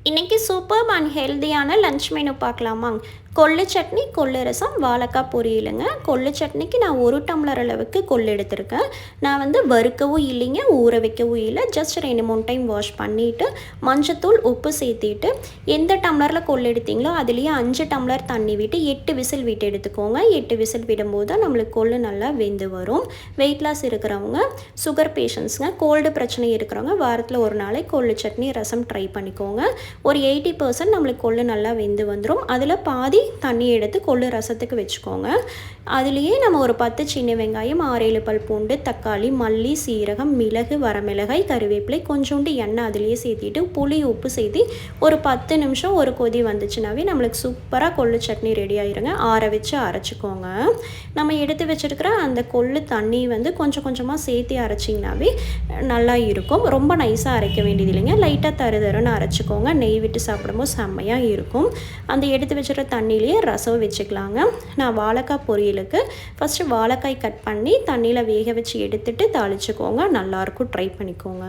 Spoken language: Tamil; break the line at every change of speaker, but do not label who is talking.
இன்றைக்கி சூப்பர் அண்ட் ஹெல்த்தியான லன்ச் மெனு பார்க்கலாமா? கொள்ளு சட்னி, கொள்ளு ரசம், வாழைக்காய் பொரியலுங்க. கொள்ளு சட்னிக்கு நான் 1 டம்ளர் அளவுக்கு கொள்ளு எடுத்திருக்கேன். நான் வந்து வறுக்கவும் இல்லைங்க, ஊற வைக்கவும் இல்லை. ஜஸ்ட் 2-3 டைம் வாஷ் பண்ணிவிட்டு மஞ்சத்தூள், உப்பு சேர்த்திட்டு எந்த டம்ளரில் கொள்ளு எடுத்தீங்களோ அதுலேயே 5 டம்ளர் தண்ணி விட்டு 8 விசில் விட்டு எடுத்துக்கோங்க. 8 விசில் விடும்போது தான் நம்மளுக்கு கொள்ளு நல்லா வெந்து வரும். வெயிட் லாஸ் இருக்கிறவங்க, சுகர் பேஷண்ட்ஸுங்க, கோல்டு பிரச்சனை இருக்கிறவங்க வாரத்தில் ஒரு நாளைக்கு கொள்ளு சட்னி, ரசம் ட்ரை பண்ணிக்கோங்க. ஒரு 80% நம்மளுக்கு கொள்ளு நல்லா வெந்து வந்துடும். அதில் பாதி தண்ணி எடுத்து கொள்ளு ரசத்துக்கு வச்சுக்கோங்க. அதுலேயே நம்ம ஒரு 10 சின்ன வெங்காயம், 6-7 பல் பூண்டு, தக்காளி, மல்லி, சீரகம், மிளகு, வரமிளகாய், கருவேப்பிலை, கொஞ்சோண்டு எண்ணெய் அதுலேயே சேர்த்திட்டு புளி, உப்பு சேர்த்தி ஒரு 10 நிமிஷம் ஒரு கொதி வந்துச்சுனாவே நம்மளுக்கு சூப்பராக கொள்ளு சட்னி ரெடி ஆயிருங்க. ஆற வச்சு அரைச்சிக்கோங்க. நம்ம எடுத்து வச்சுருக்கிற அந்த கொள்ளு தண்ணி வந்து கொஞ்சம் கொஞ்சமாக சேர்த்து அரைச்சிங்கனாவே நல்லா இருக்கும். ரொம்ப நைஸாக அரைக்க வேண்டியது இல்லைங்க, லைட்டாக தருன்னு அரைச்சிக்கோங்க. நெய் விட்டு சாப்பிடும்போது செம்மையாக இருக்கும். அந்த எடுத்து வச்சுருக்க தண்ணியிலேயே ரசம் வச்சுக்கலாங்க. நான் வாழைக்காய் பொரியலுக்கு ஃபஸ்ட்டு வாழைக்காய் கட் பண்ணி தண்ணியில் வேக வச்சு எடுத்துகிட்டு தாளிச்சுக்கோங்க. நல்லாயிருக்கும், ட்ரை பண்ணிக்கோங்க.